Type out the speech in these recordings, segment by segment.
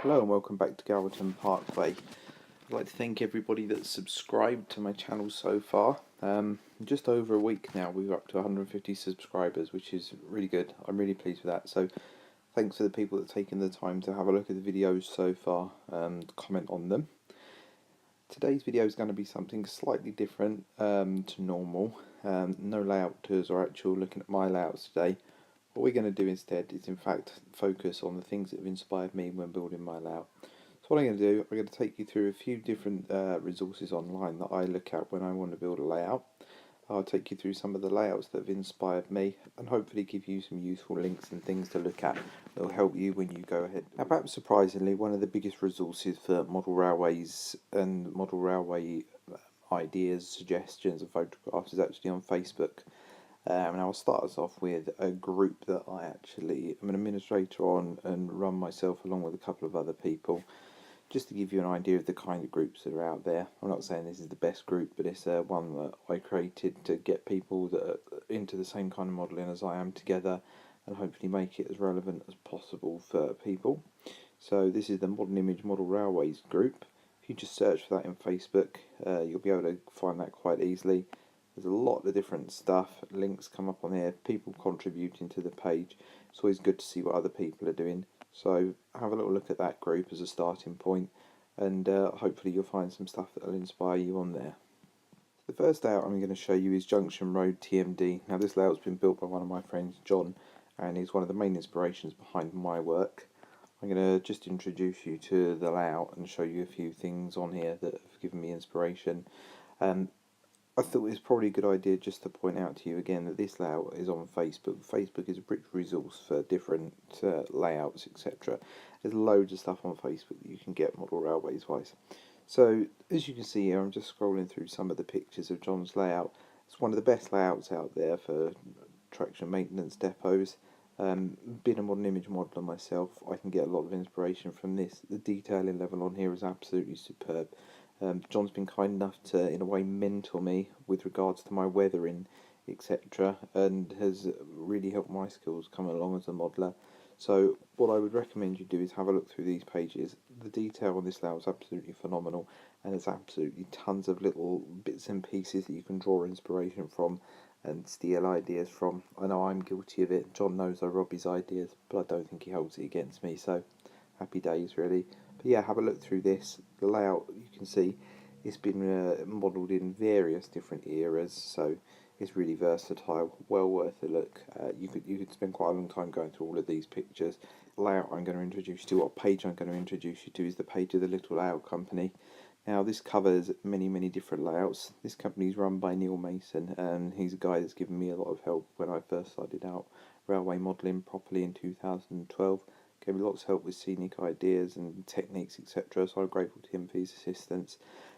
Hello and welcome back to Galverton Parkway. I'd like to thank everybody that's subscribed to my channel so far. Just over a week now we're up to 150 subscribers, which is really good. I'm really pleased with that. So thanks for the people that have taken the time to have a look at the videos so far and comment on them. Today's video is going to be something slightly different to normal. No layout tours or actual looking at my layouts today. What we're going to do instead is in fact focus on the things that have inspired me when building my layout. So what I'm going to do, I'm going to take you through a few different resources online that I look at when I want to build a layout. I'll take you through some of the layouts that have inspired me and hopefully give you some useful links and things to look at that will help you when you go ahead. Now, perhaps surprisingly, one of the biggest resources for model railways and model railway ideas, suggestions and photographs is actually on Facebook. And I'll start us off with a group that I actually am an administrator on and run myself along with a couple of other people, just to give you an idea of the kind of groups that are out there. I'm not saying this is the best group, but it's one that I created to get people that are into the same kind of modelling as I am together and hopefully make it as relevant as possible for people. So this is the Modern Image Model Railways group. If you just search for that in Facebook, you'll be able to find that quite easily. There's a lot of different stuff, links come up on here, people contributing to the page. It's always good to see what other people are doing. So have a little look at that group as a starting point, and hopefully you'll find some stuff that will inspire you on there. The first layout I'm going to show you is Junction Road TMD. Now this layout's been built by one of my friends, John, and he's one of the main inspirations behind my work. I'm going to just introduce you to the layout and show you a few things on here that have given me inspiration. I thought it was probably a good idea just to point out to you again that this layout is on Facebook. Facebook is a rich resource for different layouts, etc. There's loads of stuff on Facebook that you can get model railways wise. So as you can see here, I'm just scrolling through some of the pictures of John's layout. It's one of the best layouts out there for traction maintenance depots. Being a modern image modeler myself, I can get a lot of inspiration from this. The detailing level on here is absolutely superb. John's been kind enough to, in a way, mentor me with regards to my weathering, etc., and has really helped my skills come along as a modeler. So what I would recommend you do is have a look through these pages. The detail on this layout is absolutely phenomenal, and there's absolutely tons of little bits and pieces that you can draw inspiration from and steal ideas from. I know I'm guilty of it. John knows I rob his ideas, but I don't think he holds it against me, so happy days really. But yeah, have a look through this. The layout, you can see it's been modelled in various different eras, so it's really versatile, well worth a look. You could spend quite a long time going through all of these pictures. The layout I'm going to introduce you to, what page I'm going to introduce you to, is the page of the Little Layout Company. Now this covers many different layouts. This company is run by Neil Mason, and he's a guy that's given me a lot of help when I first started out railway modelling properly in 2012. Gave me lots of help with scenic ideas and techniques, etc. So I'm grateful to him for his assistance.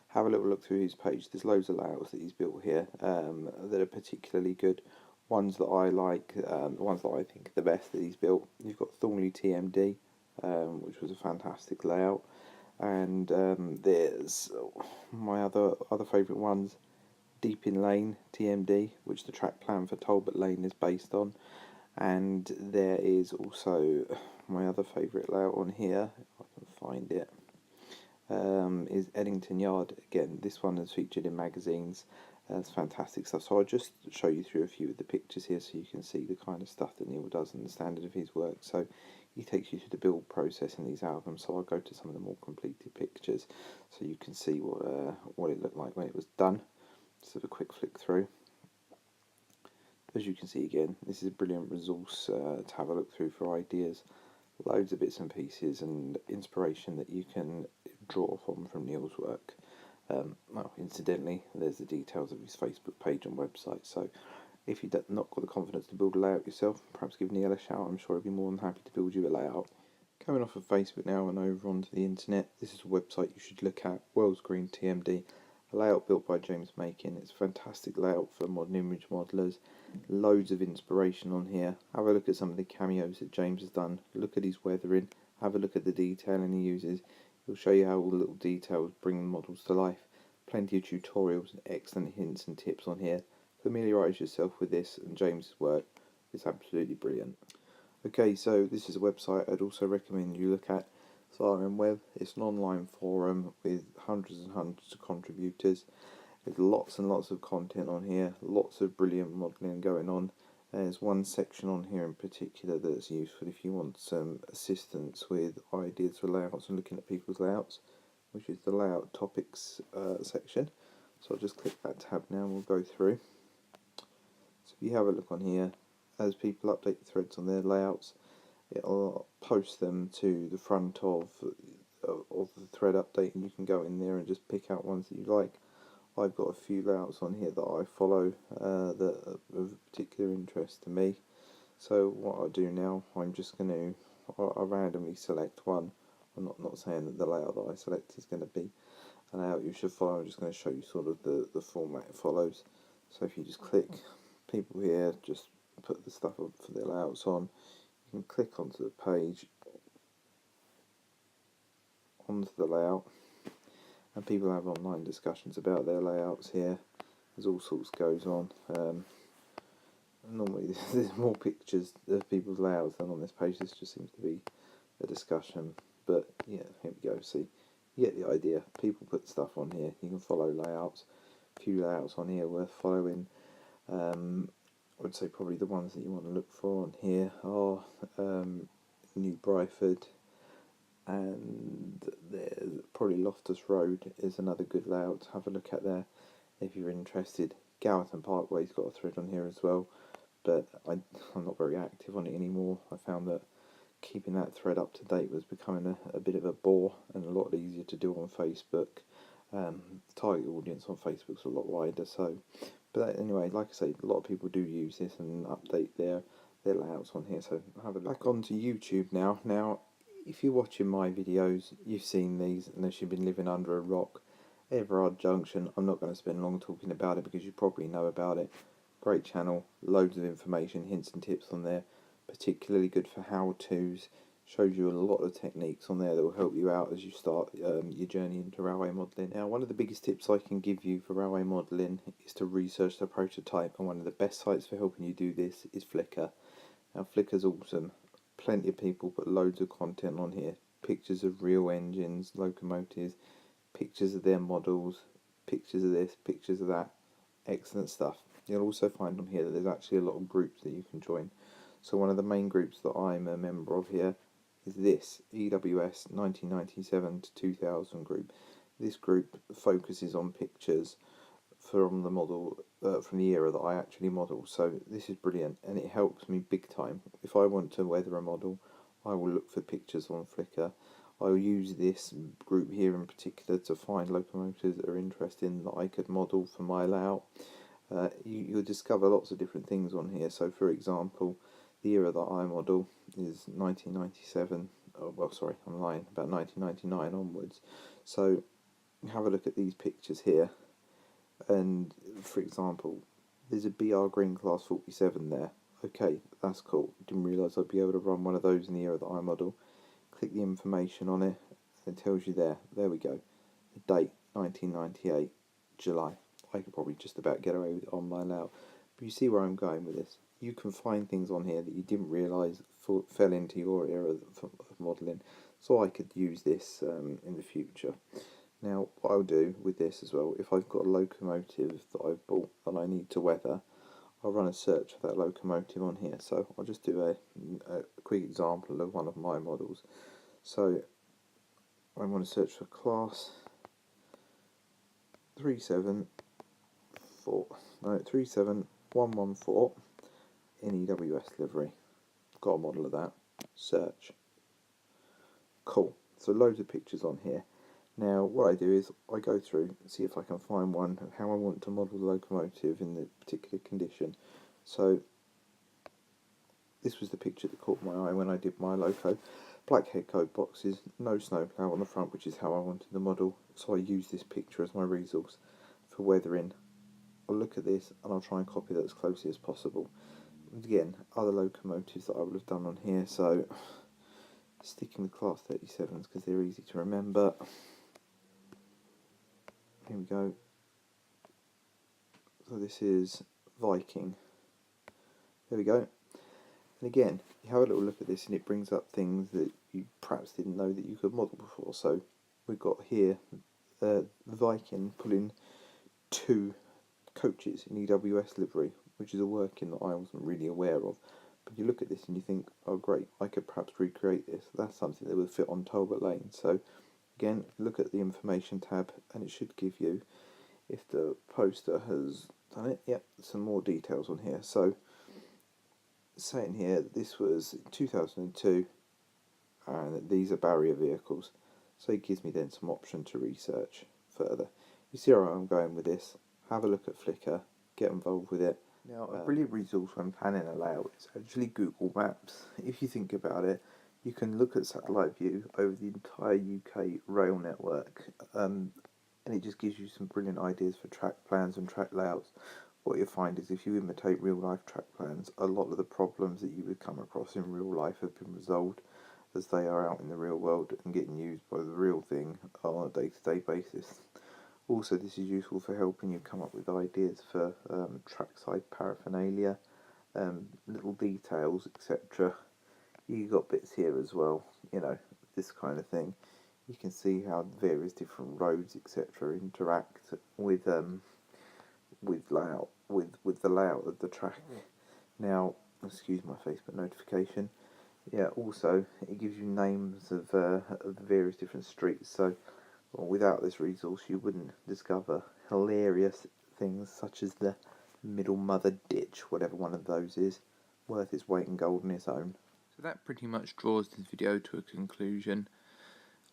Have a little look through his page. There's loads of layouts that he's built here that are particularly good. Ones that I like, the ones that I think are the best that he's built. You've got Thornley TMD, which was a fantastic layout, and there's my other favourite ones, Deepin Lane TMD, which the track plan for Talbot Lane is based on. And there is also my other favourite layout on here, if I can find it, is Eddington Yard. Again, this one is featured in magazines. It's fantastic stuff. So I'll just show you through a few of the pictures here so you can see the kind of stuff that Neil does and the standard of his work. So he takes you through the build process in these albums. So I'll go to some of the more completed pictures so you can see what it looked like when it was done. Just have a quick flick through. As you can see again, this is a brilliant resource to have a look through for ideas. Loads of bits and pieces and inspiration that you can draw from Neil's work. Well, incidentally, there's the details of his Facebook page and website, so if you've not got the confidence to build a layout yourself, perhaps give Neil a shout. I'm sure he'd be more than happy to build you a layout. Coming off of Facebook now and over onto the internet, this is a website you should look at, World's Green TMD. A layout built by James Makin. It's a fantastic layout for modern image modelers. Loads of inspiration on here. Have a look at some of the cameos that James has done. Look at his weathering. Have a look at the detailing he uses. He'll show you how all the little details bring the models to life. Plenty of tutorials and excellent hints and tips on here. Familiarise yourself with this and James's work. It's absolutely brilliant. Okay, so this is a website I'd also recommend you look at. Web. It's an online forum with hundreds and hundreds of contributors. There's lots and lots of content on here, lots of brilliant modelling going on. There's one section on here in particular that's useful if you want some assistance with ideas for layouts and looking at people's layouts, which is the layout topics section. So I'll just click that tab now and we'll go through. So if you have a look on here, as people update threads on their layouts, it'll post them to the front of the thread update, and you can go in there and just pick out ones that you like. I've got a few layouts on here that I follow that are of particular interest to me. So what I do now, I'm just going to I randomly select one. I'm not saying that the layout that I select is going to be a layout you should follow. I'm just going to show you sort of the format it follows. So if you just click people here, just put the stuff up for their layouts on. You can click onto the page, onto the layout, and people have online discussions about their layouts here. There's all sorts goes on. Normally there's more pictures of people's layouts than on this page. This just seems to be a discussion, but yeah, here we go. See, you get the idea. People put stuff on here. You can follow layouts. A few layouts on here worth following. I would say probably the ones that you want to look for on here are New Bryford, and there's probably Loftus Road is another good layout to have a look at there if you're interested. Gowerton Parkway's got a thread on here as well, but I'm not very active on it anymore. I found that keeping that thread up to date was becoming a bit of a bore and a lot easier to do on Facebook. The target audience on Facebook's a lot wider, so. But anyway, like I say, a lot of people do use this and update their layouts on here. So have a look. Back onto YouTube now. Now, if you're watching my videos, you've seen these, unless you've been living under a rock. Everard Junction, I'm not going to spend long talking about it because you probably know about it. Great channel, loads of information, hints and tips on there. Particularly good for how-tos. Shows you a lot of techniques on there that will help you out as you start your journey into railway modelling. Now, one of the biggest tips I can give you for railway modelling is to research the prototype, and one of the best sites for helping you do this is Flickr. Now, Flickr's awesome. Plenty of people put loads of content on here. Pictures of real engines, locomotives, pictures of their models, pictures of this, pictures of that. Excellent stuff. You'll also find on here that there's actually a lot of groups that you can join. So one of the main groups that I'm a member of here is this EWS 1997 to 2000 group. This group focuses on pictures from the model, from the era that I actually model. So this is brilliant, and it helps me big time. If I want to weather a model, I will look for pictures on Flickr. I'll use this group here in particular to find locomotives that are interesting that I could model for my layout. You'll discover lots of different things on here. So for example, the era that I model is 1997, I'm lying, about 1999 onwards. So have a look at these pictures here, and for example, there's a BR Green Class 47 there. Okay, that's cool. Didn't realise I'd be able to run one of those in the era that I model. Click the information on it, and it tells you there. There we go. The date, 1998, July. I could probably just about get away with it on my layout. But you see where I'm going with this. You can find things on here that you didn't realise fell into your era of modelling. So I could use this in the future. Now, what I'll do with this as well, if I've got a locomotive that I've bought that I need to weather, I'll run a search for that locomotive on here. So I'll just do a quick example of one of my models. So I want to search for class 37114 in EWS livery. Got a model of that. Search. Cool. So loads of pictures on here. Now what I do is I go through and see if I can find one of how I want to model the locomotive in the particular condition. So this was the picture that caught my eye when I did my loco. Black head coat boxes, no snowplow on the front, which is how I wanted the model. So I use this picture as my resource for weathering. I'll look at this and I'll try and copy that as closely as possible. And again, other locomotives that I would have done on here, so sticking with class 37s because they're easy to remember. Here we go. So this is Viking. There we go. And again, you have a little look at this and it brings up things that you perhaps didn't know that you could model before. So we've got here Viking pulling 2 coaches in EWS livery, which is a working that I wasn't really aware of. But you look at this and you think, oh great, I could perhaps recreate this. That's something that would fit on Talbot Lane. So again, look at the information tab and it should give you, if the poster has done it, yep, some more details on here. So saying here that this was 2002 and that these are barrier vehicles. So it gives me then some option to research further. You see where I'm going with this. Have a look at Flickr, get involved with it. Now, a brilliant resource when planning a layout is actually Google Maps. If you think about it, you can look at satellite view over the entire UK rail network, and it just gives you some brilliant ideas for track plans and track layouts. What you'll find is if you imitate real life track plans, a lot of the problems that you would come across in real life have been resolved as they are out in the real world and getting used by the real thing on a day-to-day basis. Also, this is useful for helping you come up with ideas for trackside paraphernalia, little details, etc. You got bits here as well, you know, this kind of thing. You can see how various different roads, etc., interact with layout, with the layout of the track. Now, excuse my Facebook notification. Yeah, also it gives you names of the various different streets. So, well, without this resource, you wouldn't discover hilarious things such as the Middle Mother Ditch, whatever one of those is, worth its weight in gold on its own. So that pretty much draws this video to a conclusion.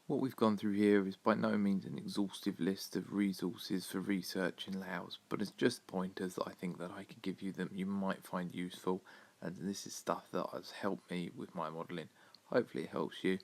What we've gone through here is by no means an exhaustive list of resources for research in layouts, but it's just pointers that I think that I could give you that you might find useful, and this is stuff that has helped me with my modelling. Hopefully it helps you.